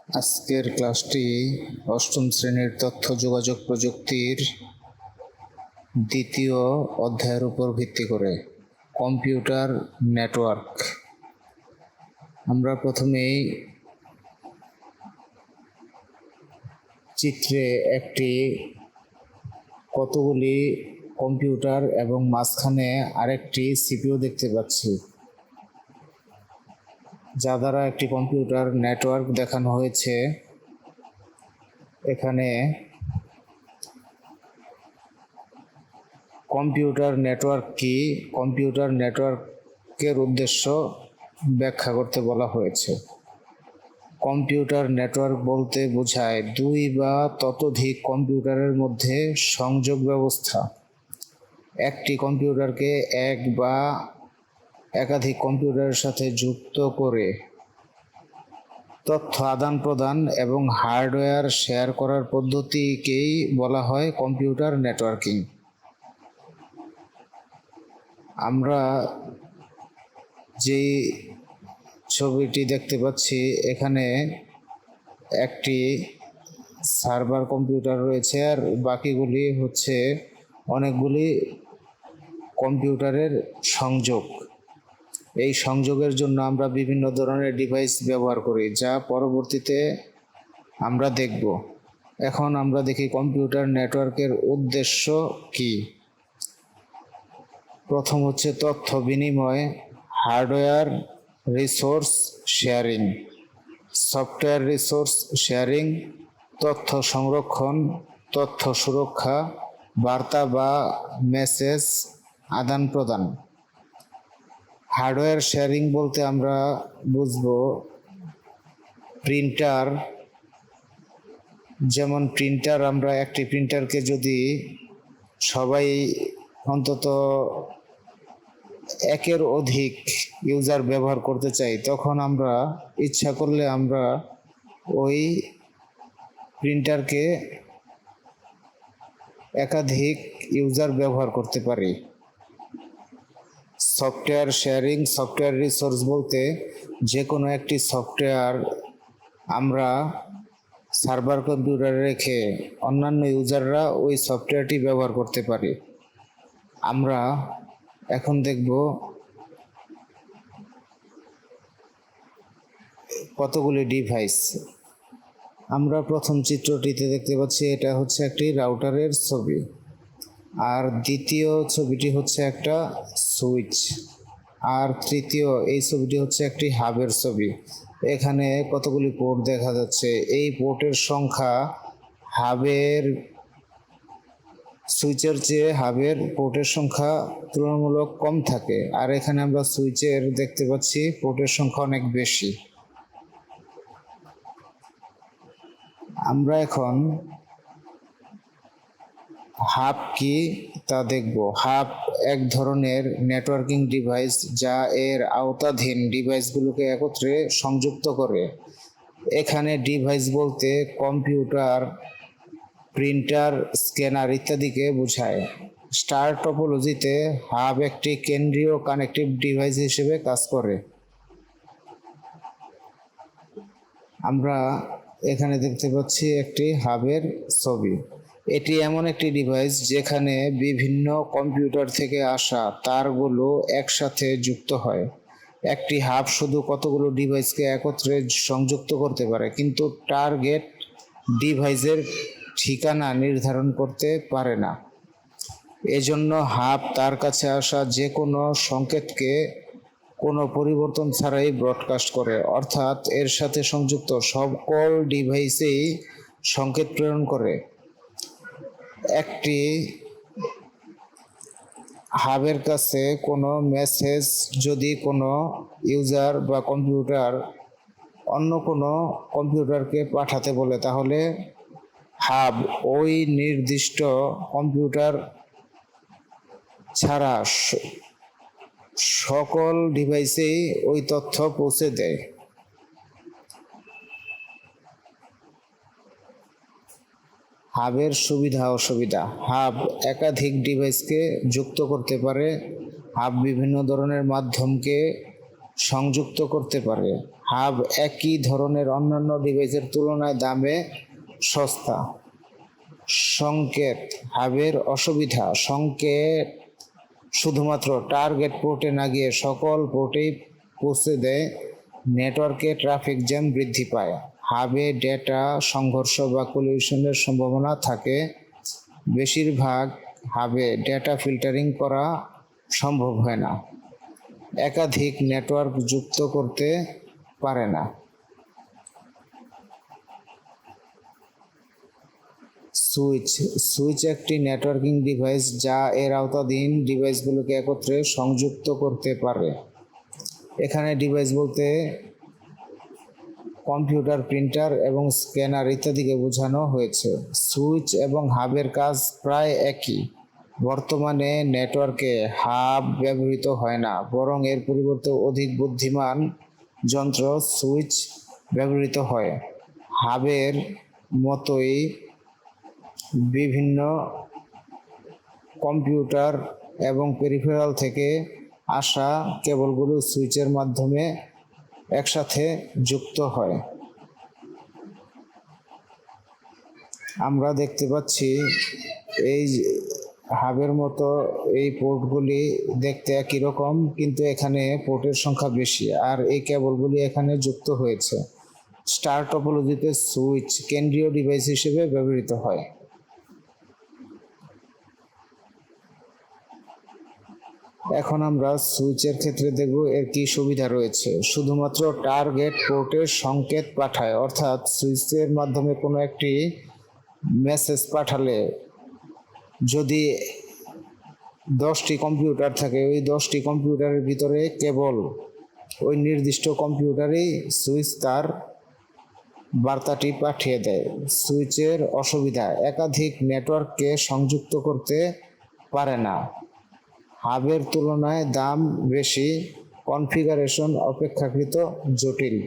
আজকের ক্লাসটি অষ্টম শ্রেণীর তথ্য যোগাযোগ প্রযুক্তির দ্বিতীয় অধ্যায়ের উপর ভিত্তি করে কম্পিউটার নেটওয়ার্ক। আমরা প্রথমেই চিত্রে একটি কতগুলি কম্পিউটার এবং মাঝখানে আরেকটি সিপিইউ দেখতে পাচ্ছি, যা দ্বারা একটি কম্পিউটার নেটওয়ার্ক দেখানো হয়েছে। এখানে কম্পিউটার নেটওয়ার্ক কি, কম্পিউটার নেটওয়ার্কের উদ্দেশ্য ব্যাখ্যা করতে বলা হয়েছে। কম্পিউটার নেটওয়ার্ক বলতে বোঝায় দুই বা ততোধিক কম্পিউটারের মধ্যে সংযোগ ব্যবস্থা। একটি কম্পিউটারকে এক বা একাধিক কম্পিউটারের সাথে যুক্ত করে তথ্য আদান প্রদান এবং হার্ডওয়্যার শেয়ার করার পদ্ধতিকেই বলা হয় কম্পিউটার নেটওয়ার্কিং। আমরা যেই ছবিটি দেখতে পাচ্ছি, এখানে একটি সার্ভার কম্পিউটার রয়েছে, আর বাকিগুলি হচ্ছে অনেকগুলি কম্পিউটারের সংযোগ। এই সংযোগের জন্য আমরা বিভিন্ন ধরনের ডিভাইস ব্যবহার করি, যা পরবর্তীতে আমরা দেখব। এখন আমরা দেখি কম্পিউটার নেটওয়ার্কের উদ্দেশ্য কি। প্রথম হচ্ছে তথ্য বিনিময়, hardware resource sharing, software resource sharing, তথ্য সংরক্ষণ, তথ্য সুরক্ষা, বার্তা বা মেসেজ আদান প্রদান। হার্ডওয়্যার শেয়ারিং বলতে আমরা বুঝব প্রিন্টার। যেমন প্রিন্টার, আমরা একটি প্রিন্টারকে যদি সবাই অন্তত একের অধিক ইউজার ব্যবহার করতে চাই, তখন আমরা ইচ্ছা করলে আমরা ওই প্রিন্টারকে একাধিক ইউজার ব্যবহার করতে পারি। সফটওয়্যার শেয়ারিং, সফটওয়্যার রিসোর্স বলতে যে কোনো একটি সফটওয়্যার আমরা সার্ভার কম্পিউটারে রেখে অন্যান্য ইউজাররা ওই সফটওয়্যারটি ব্যবহার করতে পারি। আমরা এখন দেখব কতগুলি ডিভাইস। আমরা প্রথম চিত্রটিতে দেখতে পাচ্ছি এটা হচ্ছে একটি রাউটারের ছবি, আর দ্বিতীয় ছবিটি হচ্ছে একটা সুইচ, আর তৃতীয় এই ছবিটি হচ্ছে একটি হাবের ছবি। এখানে কতগুলি পোর্ট দেখা যাচ্ছে। এই পোর্টের সংখ্যা হাবের সুইচের চেয়ে হাবের পোর্টের সংখ্যা তুলনামূলক কম থাকে, আর এখানে আমরা সুইচের দেখতে পাচ্ছি পোর্টের সংখ্যা অনেক বেশি। আমরা এখন হাব কি তা দেখব। হাব এক ধরনের নেটওয়ার্কিং ডিভাইস, যা এর আওতাধীন ডিভাইসগুলোকে একত্রে সংযুক্ত করে। এখানে ডিভাইস বলতে কম্পিউটার, প্রিন্টার, স্ক্যানার ইত্যাদিকে বোঝায়। স্টার টপোলজিতে হাব একটি কেন্দ্রীয় কানেক্টিভ ডিভাইস হিসেবে কাজ করে। আমরা এখানে দেখতে পাচ্ছি একটি হাবের ছবি। এটি এমন একটি ডিভাইস যেখানে বিভিন্ন কম্পিউটার থেকে আসা তারগুলো একসাথে যুক্ত হয়। একটি হাব শুধু কতগুলো ডিভাইসকে একত্রে সংযুক্ত করতে পারে, কিন্তু টার্গেট ডিভাইসের ঠিকানা নির্ধারণ করতে পারে না। এজন্য হাব তার কাছে আসা যে কোনো সংকেতকে কোনো পরিবর্তন ছাড়াই ব্রডকাস্ট করে, অর্থাৎ এর সাথে সংযুক্ত সকল ডিভাইসেই সংকেত প্রেরণ করে। একটি হাবের কাছে কোনো মেসেজ যদি কোনো ইউজার বা কম্পিউটার অন্য কোনো কম্পিউটারকে পাঠাতে বলে, তাহলে হাব ওই নির্দিষ্ট কম্পিউটার ছাড়া সকল ডিভাইসেই ওই তথ্য পৌঁছে দেয়। হাবের সুবিধা অসুবিধা। হাব একাধিক ডিভাইসকে যুক্ত করতে পারে। হাব বিভিন্ন ধরনের মাধ্যমকে সংযুক্ত করতে পারে। হাব একই ধরনের অন্যান্য ডিভাইসের তুলনায় দামে সস্তা। সংকেত, হাবের অসুবিধা, সংকেত শুধুমাত্র টার্গেট পোর্টে না গিয়ে সকল পোর্টেই পৌঁছে দেয়, নেটওয়ার্কে ট্রাফিক জ্যাম বৃদ্ধি পায়, হাবে ডেটা সংঘর্ষ বা কলিশনের সম্ভাবনা থাকে। বেশিরভাগ হাবে ডেটা ফিল্টারিং করা সম্ভব হয় না, একাধিক নেটওয়ার্ক যুক্ত করতে পারে না। সুইচ, সুইচ একটি নেটওয়ার্কিং ডিভাইস যা এর আওতাধীন ডিভাইসগুলোকে একত্রে সংযুক্ত করতে পারে। এখানে ডিভাইস বলতে কম্পিউটার, প্রিন্টার এবং স্ক্যানার ইত্যাদিকে বোঝানো হয়েছে। সুইচ এবং হাবের কাজ প্রায় একই। বর্তমানে নেটওয়ার্কে হাব ব্যবহৃত হয় না, বরং এর পরিবর্তে অধিক বুদ্ধিমান যন্ত্র সুইচ ব্যবহৃত হয়। হাবের মতোই বিভিন্ন কম্পিউটার এবং পেরিফেরাল থেকে আসা কেবলগুলো সুইচের মাধ্যমে একসাথে যুক্ত হয়। আমরা দেখতে পাচ্ছি এই হাবের মতো এই পোর্টগুলি দেখতে একই রকম, কিন্তু এখানে পোর্টের সংখ্যা বেশি, আর এই কেবলগুলি এখানে যুক্ত হয়েছে। স্টার টপোলজিতে সুইচ কেন্দ্রীয় ডিভাইস হিসেবে ব্যবহৃত হয়। এখন আমরা সুইচের ক্ষেত্রে দেখব এর কি সুবিধা রয়েছে। শুধুমাত্র টার্গেট পোর্টের সংকেত পাঠায়, অর্থাৎ সুইচের মাধ্যমে কোনো একটি মেসেজ পাঠালে যদি 10টি কম্পিউটার থাকে, ওই 10টি কম্পিউটারের ভিতরে কেবল ওই নির্দিষ্ট কম্পিউটারেই সুইচ তার বার্তাটি পাঠিয়ে দেয়। সুইচের অসুবিধা, একাধিক নেটওয়ার্ককে সংযুক্ত করতে পারে না, হাবের তুলনায় দাম বেশি, কনফিগারেশন অপেক্ষাকৃত জটিল।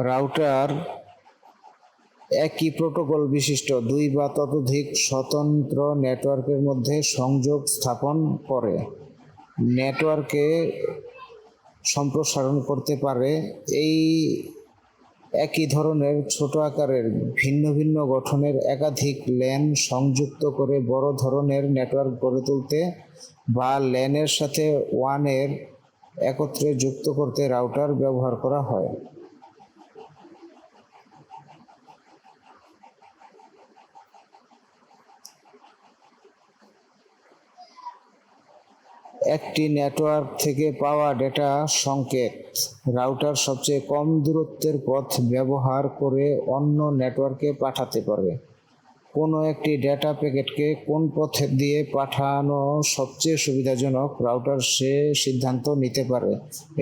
রাউটার একই প্রোটোকল বিশিষ্ট 2 বা ততোধিক স্বতন্ত্র নেটওয়ার্কের মধ্যে সংযোগ স্থাপন করে, নেটওয়ার্কে সম্প্রসারণ করতে পারে। এই একই ধরনের ছোট আকারের ভিন্ন ভিন্ন গঠনের একাধিক ল্যান সংযুক্ত করে বড় ধরনের নেটওয়ার্ক গড়ে তুলতে বা ল্যানের সাথে ওয়ানের একত্রে যুক্ত করতে রাউটার ব্যবহার করা হয়। একটি নেটওয়ার্ক থেকে পাওয়া ডেটা সংকেত রাউটার সবচেয়ে কম দূরত্বের পথ ব্যবহার করে অন্য নেটওয়ার্কে পাঠাতে পারে। কোনো একটি ডেটা প্যাকেটকে কোন পথ দিয়ে পাঠানো সবচেয়ে সুবিধাজনক, রাউটার সে সিদ্ধান্ত নিতে পারে।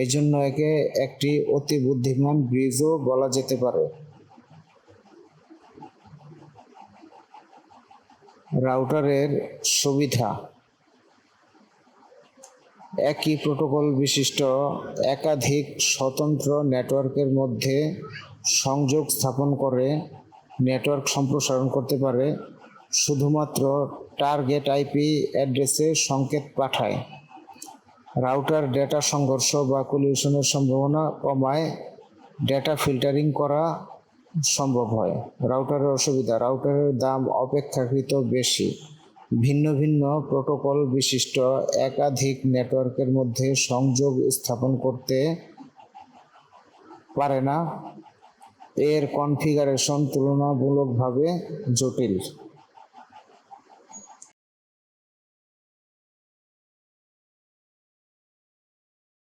এই জন্য একে একটি অতি বুদ্ধিমান ব্রিজও বলা যেতে পারে। রাউটারের সুবিধা, একই প্রোটোকল বিশিষ্ট একাধিক স্বতন্ত্র নেটওয়ার্কের মধ্যে সংযোগ স্থাপন করে নেটওয়ার্ক সম্প্রসারণ করতে পারে, শুধুমাত্র টার্গেট আইপি অ্যাড্রেসে সংকেত পাঠায়। রাউটার ডেটা সংঘর্ষ বা কলিশনের সম্ভাবনা কমায়, ডেটা ফিল্টারিং করা সম্ভব হয়। রাউটারের অসুবিধা, রাউটারের দাম অপেক্ষাকৃত বেশি, ভিন্ন ভিন্ন প্রোটোকল বিশিষ্ট একাধিক নেটওয়ার্কের মধ্যে সংযোগ স্থাপন করতে পারে না, এর কনফিগারেশন তুলনামূলকভাবে জটিল।